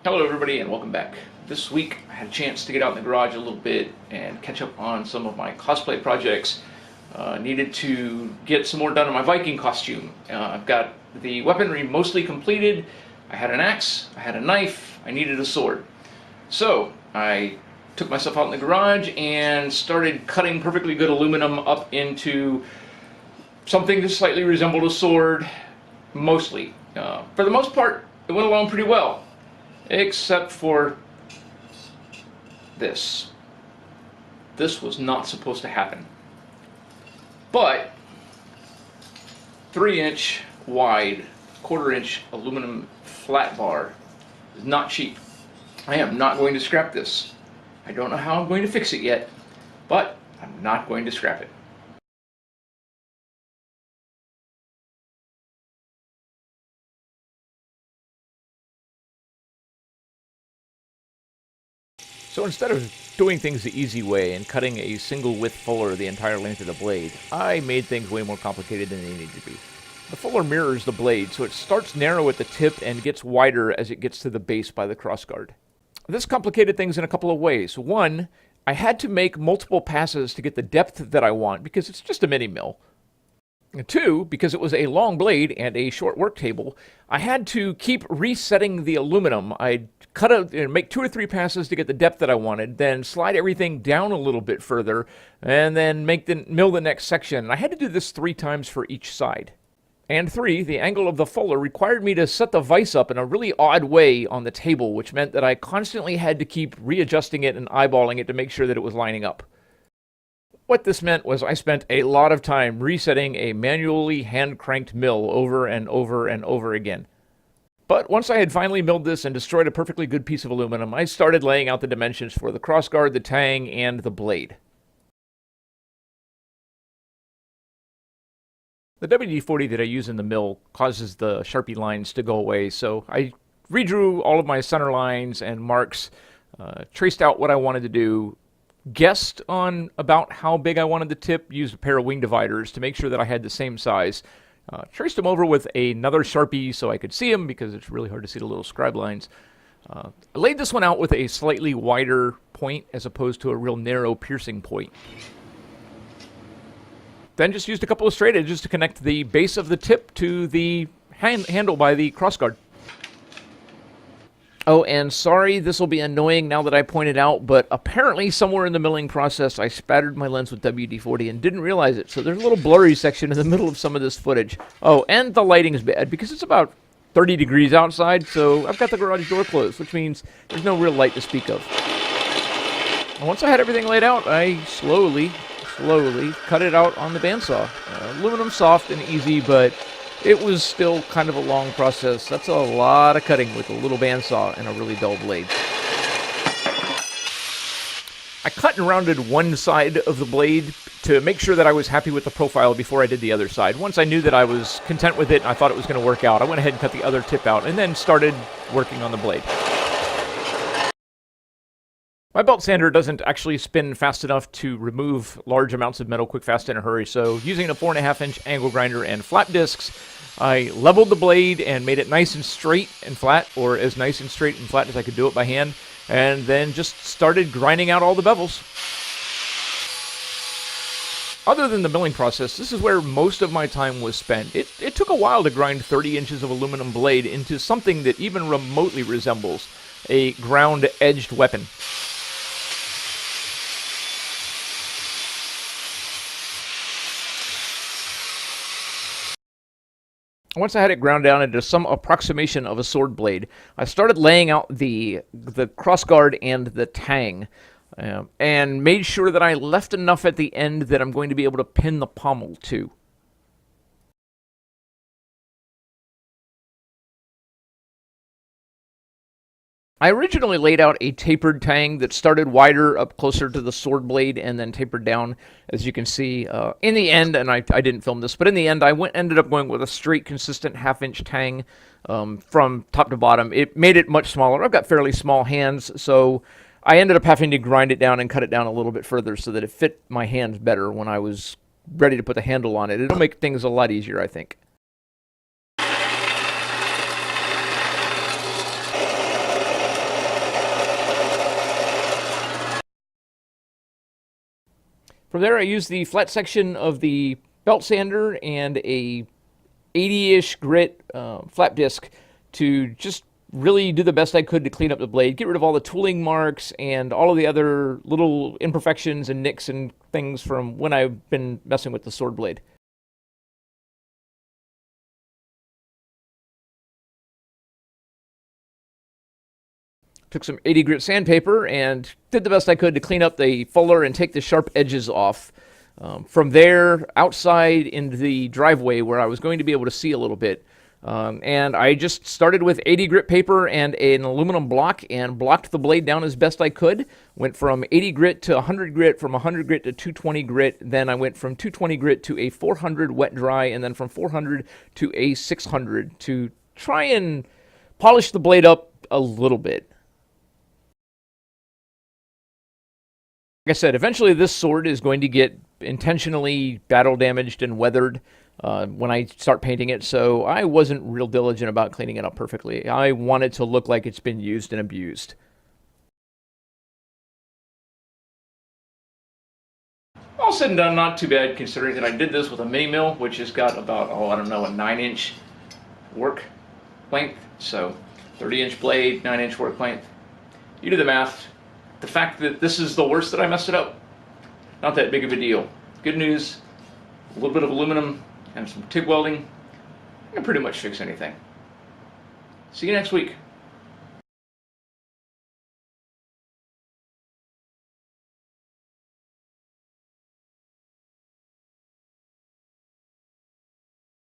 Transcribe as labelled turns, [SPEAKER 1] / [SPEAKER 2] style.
[SPEAKER 1] Hello everybody and welcome back. This week I had a chance to get out in the garage a little bit and catch up on some of my cosplay projects. Needed to get some more done on my Viking costume. I've got the weaponry mostly completed. I had an axe, I had a knife, I needed a sword. So I took myself out in the garage and started cutting perfectly good aluminum up into something that slightly resembled a sword, mostly. For the most part, it went along pretty well. Except for this. This was not supposed to happen. But 3-inch wide, 1/4-inch aluminum flat bar is not cheap. I am not going to scrap this. I don't know how I'm going to fix it yet, but I'm not going to scrap it. So instead of doing things the easy way and cutting a single width fuller the entire length of the blade, I made things way more complicated than they needed to be. The fuller mirrors the blade, so it starts narrow at the tip and gets wider as it gets to the base by the crossguard. This complicated things in a couple of ways. One, I had to make multiple passes to get the depth that I want because it's just a mini mill. Two, because it was a long blade and a short work table, I had to keep resetting the aluminum. I'd cut out, make 2 or 3 passes to get the depth that I wanted, then slide everything down a little bit further, and then mill the next section. I had to do this 3 times for each side. And 3, the angle of the fuller required me to set the vise up in a really odd way on the table, which meant that I constantly had to keep readjusting it and eyeballing it to make sure that it was lining up. What this meant was I spent a lot of time resetting a manually hand-cranked mill over and over and over again. But once I had finally milled this and destroyed a perfectly good piece of aluminum, I started laying out the dimensions for the crossguard, the tang, and the blade. The WD-40 that I use in the mill causes the Sharpie lines to go away, so I redrew all of my center lines and marks, traced out what I wanted to do, guessed on about how big I wanted the tip, used a pair of wing dividers to make sure that I had the same size. Traced them over with another Sharpie so I could see them because it's really hard to see the little scribe lines. I laid this one out with a slightly wider point as opposed to a real narrow piercing point. Then just used a couple of straight edges to connect the base of the tip to the handle by the crossguard. Oh, and sorry, this will be annoying now that I pointed out, but apparently somewhere in the milling process I spattered my lens with WD-40 and didn't realize it, so there's a little blurry section in the middle of some of this footage. Oh, and the lighting is bad because it's about 30 degrees outside, so I've got the garage door closed, which means there's no real light to speak of. And once I had everything laid out, I slowly cut it out on the bandsaw. Aluminum soft and easy, but it was still kind of a long process. That's a lot of cutting with a little bandsaw and a really dull blade. I cut and rounded one side of the blade to make sure that I was happy with the profile before I did the other side. Once I knew that I was content with it and I thought it was going to work out, I went ahead and cut the other tip out and then started working on the blade. My belt sander doesn't actually spin fast enough to remove large amounts of metal quick fast in a hurry, so using a 4.5-inch angle grinder and flat discs, I leveled the blade and made it nice and straight and flat, or as nice and straight and flat as I could do it by hand, and then just started grinding out all the bevels. Other than the milling process, this is where most of my time was spent. It took a while to grind 30 inches of aluminum blade into something that even remotely resembles a ground-edged weapon. Once I had it ground down into some approximation of a sword blade, I started laying out the crossguard and the tang, and made sure that I left enough at the end that I'm going to be able to pin the pommel to. I originally laid out a tapered tang that started wider up closer to the sword blade and then tapered down, as you can see. In the end, and I didn't film this, but in the end I ended up going with a straight, consistent 1/2-inch tang from top to bottom. It made it much smaller. I've got fairly small hands, so I ended up having to grind it down and cut it down a little bit further so that it fit my hands better when I was ready to put the handle on it. It'll make things a lot easier, I think. From there, I used the flat section of the belt sander and a 80-ish grit flat disc to just really do the best I could to clean up the blade, get rid of all the tooling marks and all of the other little imperfections and nicks and things from when I've been messing with the sword blade. Took some 80 grit sandpaper and did the best I could to clean up the fuller and take the sharp edges off. From there, outside into the driveway where I was going to be able to see a little bit. And I just started with 80 grit paper and an aluminum block and blocked the blade down as best I could. Went from 80 grit to 100 grit, from 100 grit to 220 grit. Then I went from 220 grit to a 400 wet dry, and then from 400 to a 600 to try and polish the blade up a little bit. Like I said, eventually this sword is going to get intentionally battle damaged and weathered when I start painting it, so I wasn't real diligent about cleaning it up perfectly. I want it to look like it's been used and abused. All said and done, not too bad considering that I did this with a mini mill, which has got about, I don't know, a 9-inch work length. So 30-inch blade, 9-inch work length. You do the math. The fact that this is the worst that I messed it up, not that big of a deal. Good news, a little bit of aluminum and some TIG welding, I can pretty much fix anything. See you next week.